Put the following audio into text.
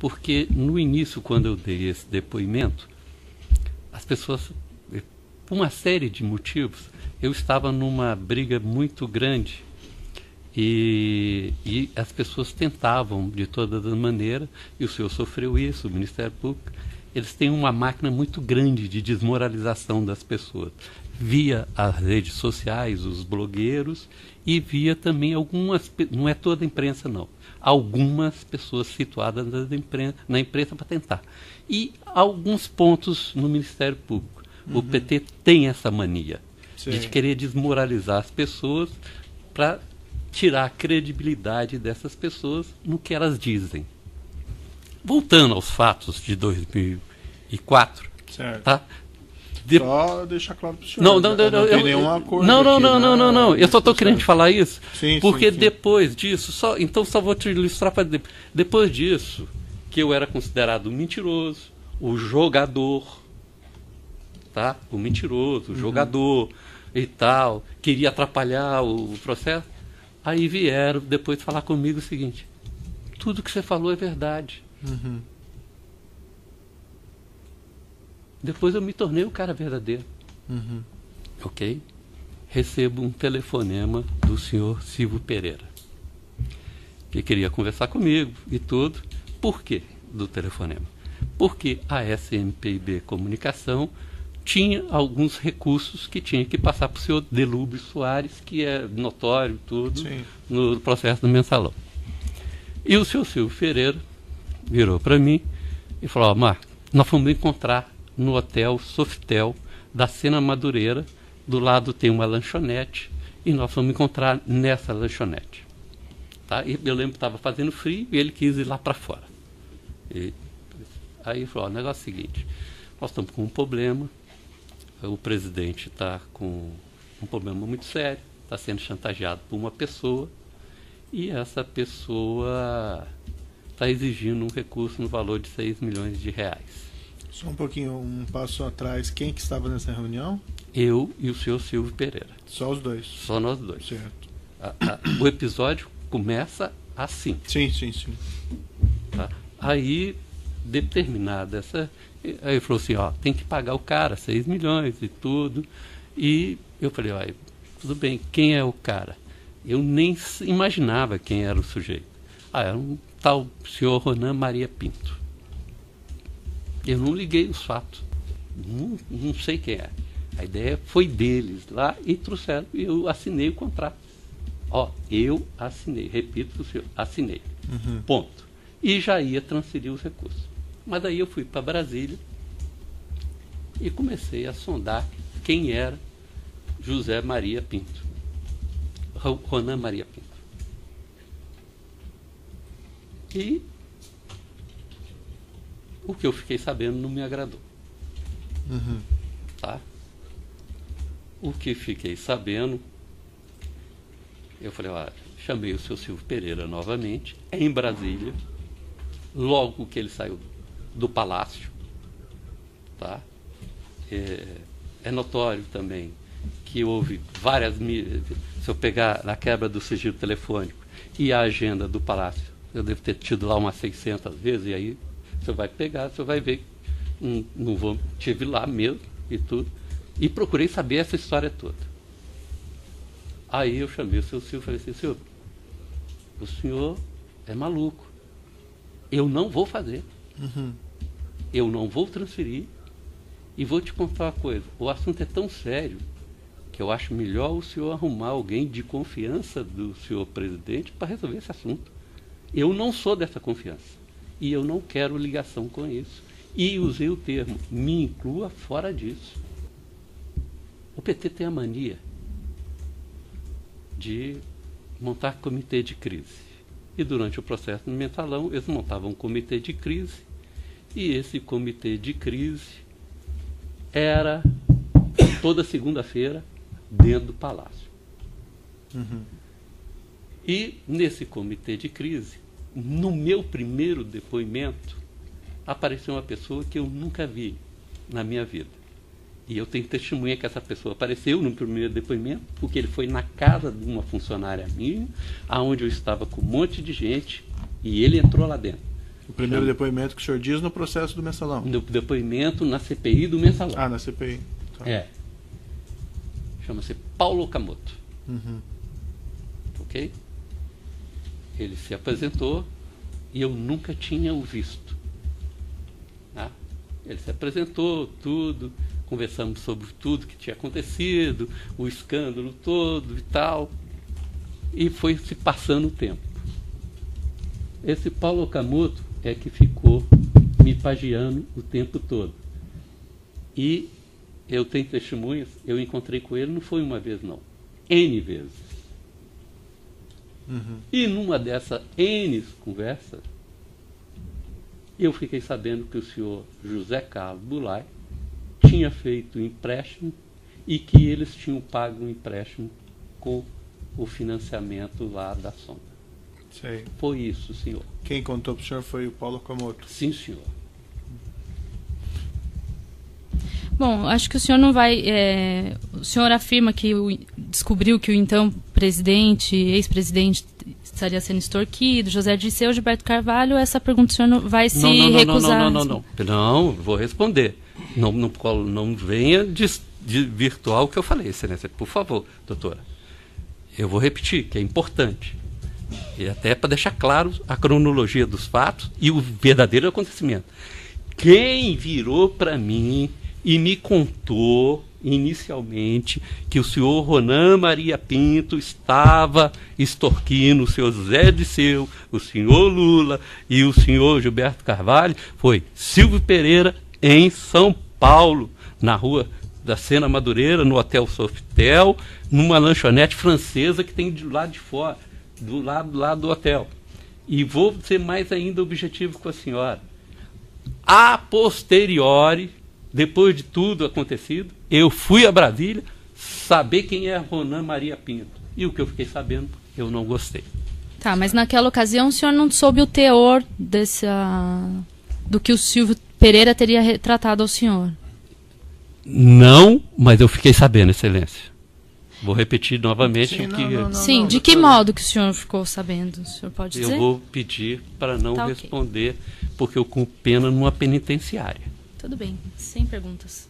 porque no início, quando eu dei esse depoimento, as pessoas, por uma série de motivos, eu estava numa briga muito grande e as pessoas tentavam de todas as maneiras, e o senhor sofreu isso, o Ministério Público, eles têm uma máquina muito grande de desmoralização das pessoas, via as redes sociais, os blogueiros, e via também algumas, não é toda a imprensa não, algumas pessoas situadas na imprensa para tentar. E alguns pontos no Ministério Público. O PT tem essa mania de querer desmoralizar as pessoas para tirar a credibilidade dessas pessoas no que elas dizem. Voltando aos fatos de 2004, certo. Tá? Só deixar claro para o senhor. Não tem nenhuma acordo. Não. Eu só estou querendo te falar isso. Sim, porque sim. Depois disso, só vou te ilustrar para depois disso, que eu era considerado um mentiroso, o jogador, tá? O mentiroso, o jogador e tal, queria atrapalhar o processo. Aí vieram depois falar comigo o seguinte: tudo que você falou é verdade. Depois eu me tornei o cara verdadeiro. Ok? Recebo um telefonema do senhor Silvio Pereira, que queria conversar comigo e tudo. Por quê do telefonema? Porque a SMPIB Comunicação tinha alguns recursos que tinha que passar para o senhor Delúbio Soares, que é notório tudo, no processo do mensalão. E o senhor Silvio Pereira virou para mim e falou: Marco, nós fomos encontrar no hotel Sofitel da Sena Madureira, do lado tem uma lanchonete, e nós fomos encontrar nessa lanchonete. Tá? E eu lembro que estava fazendo frio e ele quis ir lá para fora. Aí ele falou: o negócio é o seguinte, nós estamos com um problema, o presidente está com um problema muito sério, está sendo chantageado por uma pessoa, e essa pessoa está exigindo um recurso no valor de 6 milhões de reais. Só um pouquinho, um passo atrás. Quem que estava nessa reunião? Eu e o senhor Silvio Pereira. Só os dois? Só nós dois. Certo. O episódio começa assim. Sim. Tá? Aí, determinada essa... Aí ele falou assim, tem que pagar o cara, 6 milhões e tudo. E eu falei, tudo bem, quem é o cara? Eu nem imaginava quem era o sujeito. Era um tal senhor Ronan Maria Pinto. Eu não liguei os fatos. Não sei quem é. A ideia foi deles lá e trouxeram. E eu assinei o contrato. Eu assinei. Repito para o senhor, assinei. Ponto. E já ia transferir os recursos. Mas aí eu fui para Brasília e comecei a sondar quem era José Maria Pinto. Ronan Maria Pinto. E o que eu fiquei sabendo não me agradou. Tá? O que fiquei sabendo, eu falei, chamei o seu Silvio Pereira novamente, em Brasília, logo que ele saiu do palácio. Tá? É notório também que houve várias... Se eu pegar na quebra do sigilo telefônico e a agenda do palácio, eu devo ter tido lá umas 600 vezes, e aí você vai pegar, você vai ver, tive lá mesmo e tudo, e procurei saber essa história toda. Aí eu chamei o seu Silvio e falei assim, senhor, o senhor é maluco, eu não vou fazer, eu não vou transferir, e vou te contar uma coisa, o assunto é tão sério, que eu acho melhor o senhor arrumar alguém de confiança do senhor presidente para resolver esse assunto. Eu não sou dessa confiança. E eu não quero ligação com isso. E usei o termo, me inclua fora disso. O PT tem a mania de montar comitê de crise. E durante o processo do mensalão, eles montavam um comitê de crise. E esse comitê de crise era toda segunda-feira dentro do palácio. E nesse comitê de crise, no meu primeiro depoimento, apareceu uma pessoa que eu nunca vi na minha vida. E eu tenho testemunha que essa pessoa apareceu no primeiro depoimento, porque ele foi na casa de uma funcionária minha, aonde eu estava com um monte de gente, e ele entrou lá dentro. O primeiro depoimento que o senhor diz no processo do Mensalão? No depoimento na CPI do Mensalão. Ah, na CPI. Tá. Chama-se Paulo Okamoto. Uhum. Ok? Ele se apresentou e eu nunca tinha o visto. Tá? Ele se apresentou, tudo, conversamos sobre tudo que tinha acontecido, o escândalo todo e tal, e foi se passando o tempo. Esse Paulo Okamoto é que ficou me pagiando o tempo todo. E eu tenho testemunhas, eu encontrei com ele, não foi uma vez não, N vezes. Uhum. E numa dessas N conversas, eu fiquei sabendo que o senhor José Carlos Bulay tinha feito um empréstimo e que eles tinham pago um empréstimo com o financiamento lá da sonda. Sei. Foi isso, senhor. Quem contou para o senhor foi o Paulo Okamoto? Sim, senhor. Bom, acho que o senhor não vai... o senhor afirma que descobriu que o então presidente, ex-presidente, estaria sendo extorquido, José Dirceu, Gilberto Carvalho. Essa pergunta o senhor não vai se recusar? Não, vou responder. Não venha desvirtuar o que eu falei, excelência. Por favor, doutora. Eu vou repetir, que é importante. E até para deixar claro a cronologia dos fatos e o verdadeiro acontecimento. Quem virou para mim e me contou inicialmente que o senhor Ronan Maria Pinto estava extorquindo o senhor José Dirceu, o senhor Lula e o senhor Gilberto Carvalho foi Silvio Pereira, em São Paulo, na rua da Sena Madureira, no Hotel Sofitel, numa lanchonete francesa que tem do lado de fora, do lado lá do hotel. E vou ser mais ainda objetivo com a senhora. A posteriori, depois de tudo acontecido, eu fui a Brasília saber quem é Ronan Maria Pinto. E o que eu fiquei sabendo, eu não gostei. Tá, mas naquela ocasião o senhor não soube o teor do que o Silvio Pereira teria retratado ao senhor? Não, mas eu fiquei sabendo, excelência. Vou repetir novamente Sim, o que... Sim, de que modo que o senhor ficou sabendo? O senhor pode dizer? Eu vou pedir para não responder, porque eu com pena numa penitenciária. Tudo bem, sem perguntas.